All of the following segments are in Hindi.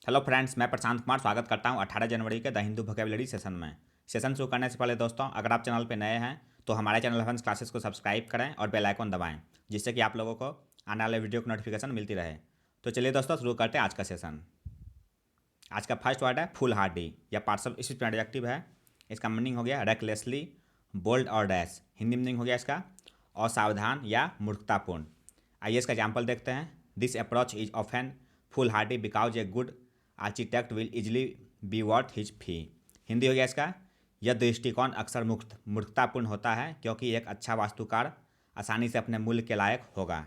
हेलो फ्रेंड्स, मैं प्रशांत कुमार स्वागत करता हूं 18 जनवरी के द हिंदू वोकैबुलरी सेशन में। सेशन शुरू करने से पहले दोस्तों, अगर आप चैनल पर नए हैं तो हमारे चैनल हंस क्लासेस को सब्सक्राइब करें और बेल आइकन दबाएं, जिससे कि आप लोगों को आने वाले वीडियो की नोटिफिकेशन मिलती रहे। तो चलिए दोस्तों, शुरू करते हैं आज का सेशन। आज का फर्स्ट वर्ड है फुल हार्डी या पार्ट्स ऑफ स्पीच एडजेक्टिव है। इसका मीनिंग हो गया रेकलेसली, बोल्ड और डैश। हिंदी मीनिंग हो गया इसका असावधान या मूर्खतापूर्ण। आइए इसका एग्जाम्पल देखते हैं। This approach is often foolhardy because a good architect will easily be worth his fee. Hindi हो गया इसका यह दृष्टिकोण अक्सर मूर्खतापूर्ण होता है, क्योंकि एक अच्छा वास्तुकार आसानी से अपने मूल्य के लायक होगा।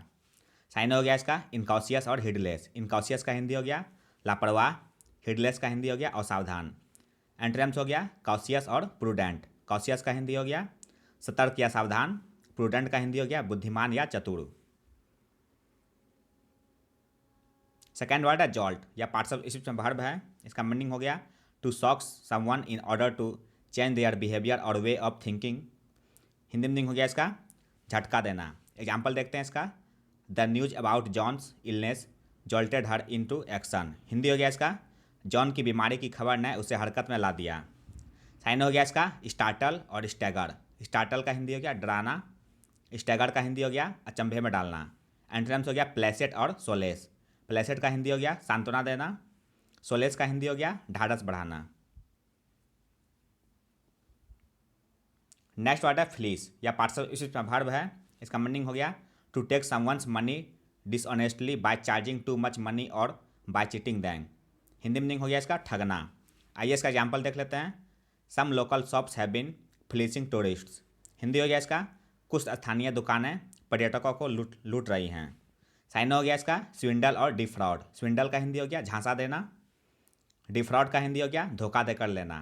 साइन हो गया इसका इनकॉशियस और हिडलेस। इनकॉशियस का हिंदी हो गया लापरवाह, हिडलेस का हिंदी हो गया असावधान। एंट्रेम्स हो गया कॉशियस और प्रूडेंट। कॉशियस का हिंदी हो गया सतर्क या सावधान, प्रूडेंट का हिंदी हो गया बुद्धिमान या चतुर। सेकेंड वर्ड है जॉल्ट या पार्ट्स ऑफ स्पीच में वर्ब है। इसका मीनिंग हो गया to shock someone in order to change their behaviour और way of thinking. Hindi meaning हो गया इसका झटका देना। एग्जाम्पल देखते हैं इसका the news about John's illness jolted her into action. Hindi हो गया इसका जॉन की बीमारी की खबर ने उसे हरकत में ला दिया। साइन हो गया इसका स्टार्टल और स्टैगर। स्टार्टल का हिंदी हो गया डराना, स्टैगर का हिंदी हो गया अचंभे में डालना। एंट्रेम्स हो गया प्लेसेट और सोलेस। प्लेसेट का हिंदी हो गया सांत्वना देना, सोलेस का हिंदी हो गया ढाढ़स बढ़ाना। नेक्स्ट वर्ड है फ्लीस या पार्ट्स ऑफ स्पीच में वर्ब है। इसका मीनिंग हो गया to take someone's money dishonestly by charging too much money और by cheating them. Hindi meaning हो गया इसका ठगना। आइए इसका एग्जाम्पल देख लेते हैं। Some local shops have been fleecing tourists. Hindi हो गया इसका कुछ स्थानीय दुकानें पर्यटकों को लूट लूट रही हैं। साइन हो गया इसका स्विंडल और डिफ्रॉड। स्विंडल का हिंदी हो गया झांसा देना, डिफ्रॉड का हिंदी हो गया धोखा देकर लेना।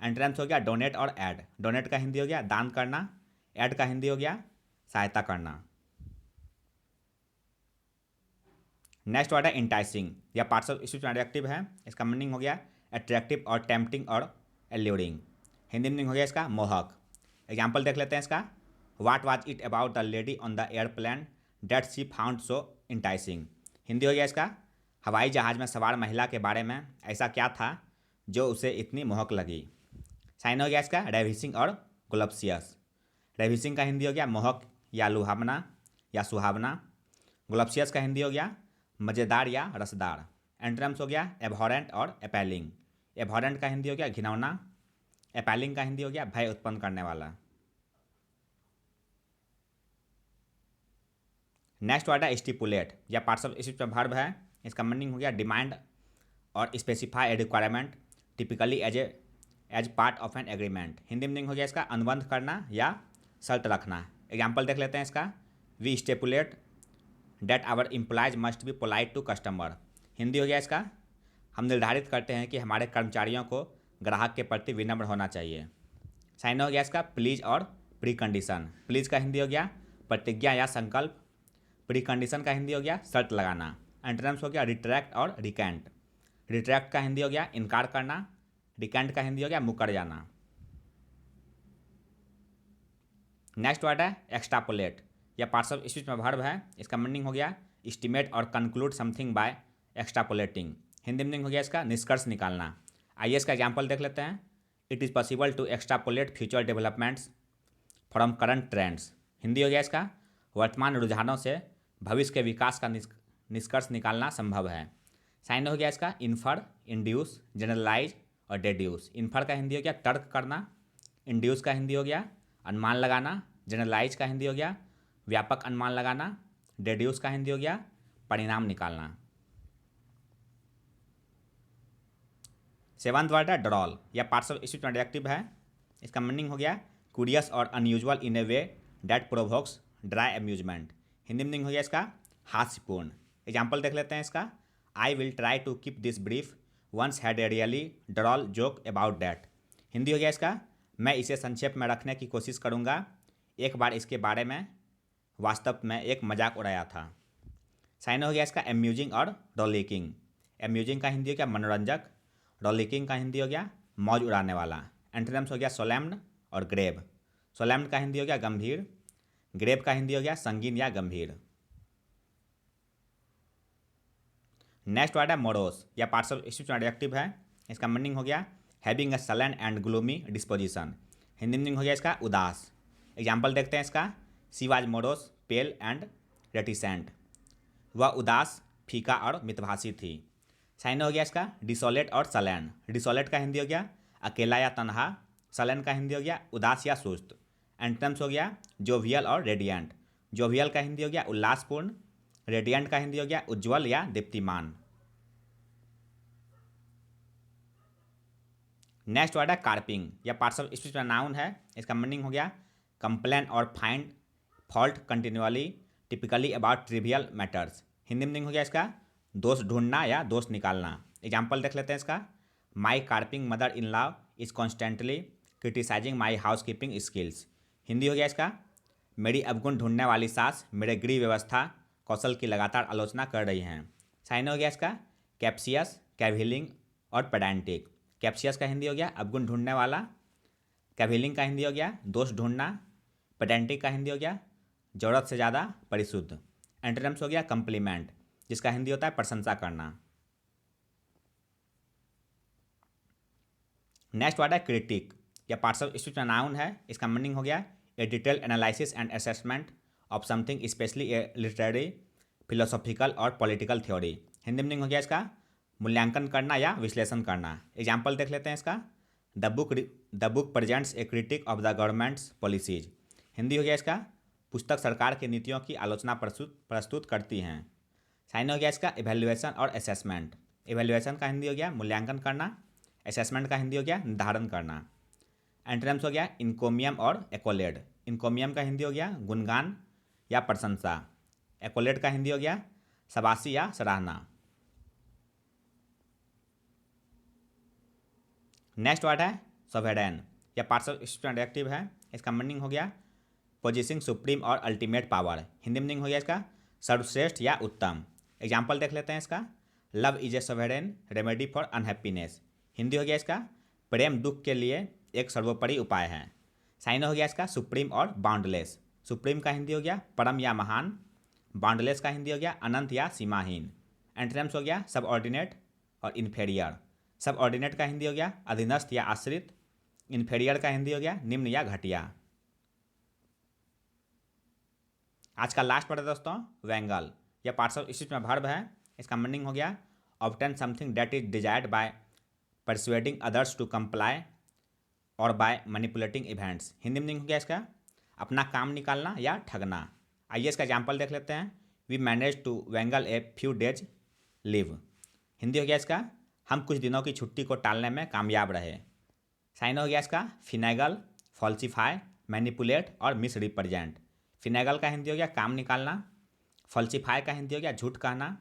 एंट्रेंस हो गया डोनेट और ऐड। डोनेट का हिंदी हो गया दान करना, ऐड का हिंदी हो गया सहायता करना। नेक्स्ट वर्ड है इंटाइसिंग या पार्ट्स ऑफ स्पीच एडजेक्टिव है। इसका मीनिंग हो गया अट्रैक्टिव और टेम्पटिंग और एल्यूरिंग। हिंदी मीनिंग हो गया इसका मोहक। एग्जाम्पल देख लेते हैं इसका what was it about the lady on the airplane that she found so enticing. Hindi हो गया इसका हवाई जहाज़ में सवार महिला के बारे में ऐसा क्या था जो उसे इतनी मोहक लगी। साइन हो गया इसका रेविसिंग और ग्लप्सियस। रेविसिंग का हिंदी हो गया मोहक या लुभावना या सुहावना। ग्लप्सियस का हिंदी हो गया मज़ेदार या रसदार। एंट्रम्स हो गया एबहॉरेंट और एपेलिंग। एबहॉरेंट का हिंदी हो गया घिनौना, एपेलिंग का हिंदी हो गया भय उत्पन्न करने वाला। नेक्स्ट वर्ड है स्टिपुलेट या पार्ट्स ऑफ स्पीच में वर्ब है। इसका मीनिंग हो गया डिमांड और specify a requirement typically as part of an agreement. Hindi meaning हो गया इसका अनुबंध करना या शर्त रखना। एग्जाम्पल देख लेते हैं इसका we stipulate that our employees must be polite to customer. Hindi हो गया इसका हम निर्धारित करते हैं कि हमारे कर्मचारियों को ग्राहक के प्रति विनम्र होना चाहिए। साइन हो गया इसका प्लीज और प्री कंडीशन। प्लीज का हिंदी हो गया प्रतिज्ञा या संकल्प, प्री कंडीशन का हिंदी हो गया शर्त लगाना। एंटोनिम्स हो गया रिट्रैक्ट और रिकेंट। रिट्रैक्ट का हिंदी हो गया इनकार करना, रिकेंट का हिंदी हो गया मुकर जाना। नेक्स्ट वर्ड है एक्स्ट्रापोलेट या पार्ट्स ऑफ स्पीच में वर्ब है। इसका मीनिंग हो गया एस्टिमेट और conclude something by extrapolating. Hindi meaning हो गया इसका निष्कर्ष निकालना। आइए इसका एग्जाम्पल देख लेते हैं। It is possible to extrapolate future developments from current trends. Hindi हो गया इसका वर्तमान रुझानों से भविष्य के विकास का निष्कर्ष निकालना संभव है। साइन हो गया इसका इन्फर, इंड्यूस, जनरलाइज और डेड्यूस। इन्फर का हिंदी हो गया तर्क करना, इंड्यूस का हिंदी हो गया अनुमान लगाना, जनरलाइज का हिंदी हो गया व्यापक अनुमान लगाना, डेड्यूस का हिंदी हो गया परिणाम निकालना। सेवंथ वर्ड है ड्रॉल या पार्ट्स ऑफ स्पीच एडजेक्टिव है। इसका मीनिंग हो गया क्यूरियस और unusual in a way that provokes dry amusement. Hindi meaning हो गया इसका हास्यपूर्ण। एग्जाम्पल देख लेते हैं इसका I will try to keep this brief once had a really droll joke about that. Hindi हो गया इसका मैं इसे संक्षेप में रखने की कोशिश करूँगा, एक बार इसके बारे में वास्तव में एक मजाक उड़ाया था। साइन हो गया इसका एम्यूजिंग और डॉलिकिंग। एम्यूजिंग का हिंदी हो गया मनोरंजक, डॉलिकिंग का हिंदी हो गया मौज उड़ाने वाला। एंटोनिम्स हो गया सोलेम्न और ग्रेव। सोलेम्न का हिंदी हो गया गंभीर, ग्रेव का हिंदी हो गया संगीन या गंभीर। नेक्स्ट वर्ड है मोरोस, या पार्ट्स ऑफ स्पीच में एडजेक्टिव है। इसका मीनिंग हो गया having a sullen and gloomy disposition. Hindi meaning हो गया इसका उदास। एग्जाम्पल देखते हैं इसका। She was morose pale and reticent. वह उदास, फीका और मितभाषी थी। साइन हो गया इसका डिसोलेट और सलैन। डिसोलेट का हिंदी हो गया अकेला या तनहा। सलैन का हिंदी हो गया उदास या सुस्त। एंटम्स हो गया जोवियल और रेडियंट। जोवियल का हिंदी हो गया उल्लासपूर्ण। रेडियंट का हिंदी हो गया उज्ज्वल या दीप्तिमान। नेक्स्ट वर्ड है कार्पिंग, या पार्ट्स ऑफ स्पीच में नाउन है। इसका मीनिंग हो गया कंप्लेन और find fault continually typically about trivial matters. Hindi meaning हो गया इसका दोष ढूंढना या दोष निकालना। एग्जाम्पल देख लेते हैं इसका। My carping mother in law is constantly criticising my housekeeping skills. Hindi हो गया इसका मेरी अवगुण ढूंढने वाली सास मेरे गृह व्यवस्था कौशल की लगातार आलोचना कर रही हैं। साइन हो गया इसका कैप्सियस, कैविलिंग और पेडेंटिक। कैप्सियस का हिंदी हो गया अवगुण ढूंढने वाला। कैविलिंग का हिंदी हो गया दोष ढूंढना। पेडेंटिक का हिंदी हो गया ज़रूरत से ज़्यादा परिशुद्ध। एंटोनिम्स हो गया कम्प्लीमेंट, जिसका हिंदी होता है प्रशंसा करना। नेक्स्ट वर्ड है क्रिटिक, या पार्ट्स ऑफ स्पीच में नाउन है। इसका मीनिंग हो गया ए detail analysis and assessment of something specially A literary philosophical और पॉलिटिकल थ्योरी। हिंदी मीनिंग हो गया इसका मूल्यांकन करना या विश्लेषण करना। एग्जाम्पल देख लेते हैं इसका। The book presents A critic of the governments policies. Hindi हो गया इसका पुस्तक सरकार की नीतियों की आलोचना प्रस्तुत करती हैं। साइन हो गया इसका इवेल्युएशन और असेसमेंट। इवेल्युएशन का हिंदी हो गया मूल्यांकन करना। असेसमेंट का हिंदी हो गया निर्धारण करना। एंटोनिम्स हो गया इनकोमियम और एकोलेड। इनकोमियम का हिंदी हो गया गुणगान या प्रशंसा। एकोलेड का हिंदी हो गया शाबाशी या सराहना। नेक्स्ट वर्ड है सोवेरेन, या पार्ट्स ऑफ स्पीच एडजेक्टिव है। इसका मीनिंग हो गया पोजेसिंग सुप्रीम और अल्टीमेट पावर। हिंदी मीनिंग हो गया इसका सर्वश्रेष्ठ या उत्तम। एग्जाम्पल देख लेते हैं इसका। Love is a sovereign remedy for unhappiness. Hindi हो गया इसका प्रेम दुख के लिए एक सर्वोपरि उपाय है। साइन हो गया इसका सुप्रीम और बाउंडलेस। सुप्रीम का हिंदी हो गया परम या महान। बाउंडलेस का हिंदी हो गया अनंत या सीमाहीन। एंटोनिम्स हो गया सबऑर्डिनेट और इन्फेरियर। सबऑर्डिनेट का हिंदी हो गया अधीनस्थ या आश्रित। इन्फेरियर का हिंदी हो गया निम्न या घटिया। आज का लास्ट वर्ड है दोस्तों वेंगल, या पार्ट्स ऑफ स्पीच में वर्ब है। इसका मीनिंग हो गया obtain something that is desired by persuading others to comply और by manipulating events. Hindi meaning हो गया इसका अपना काम निकालना या ठगना। आइए इसका एग्जाम्पल देख लेते हैं। We manage to wangle a few days leave. Hindi हो गया इसका हम कुछ दिनों की छुट्टी को टालने में कामयाब रहे। साइन हो गया इसका फिनेगल, फॉल्सिफाई, मैनिपुलेट और मिस रिप्रेजेंट। फिनेगल का हिंदी हो गया काम निकालना। फॉल्सिफाई का हिंदी हो गया झूठ कहना।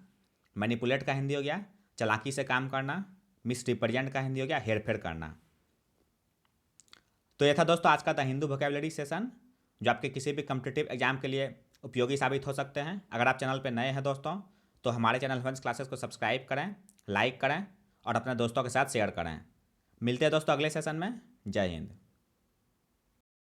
मैनिपुलेट का हिंदी हो गया चालाकी से काम करना। मिस रिप्रेजेंट का हिंदी हो गया हेरफेर करना। तो यह था दोस्तों आज का द हिंदू वोकैबुलरी सेशन, जो आपके किसी भी कॉम्पिटिटिव एग्जाम के लिए उपयोगी साबित हो सकते हैं। अगर आप चैनल पर नए हैं दोस्तों तो हमारे चैनल एडवांस क्लासेस को सब्सक्राइब करें, लाइक करें और अपने दोस्तों के साथ शेयर करें। मिलते हैं दोस्तों अगले सेशन में। जय हिंद।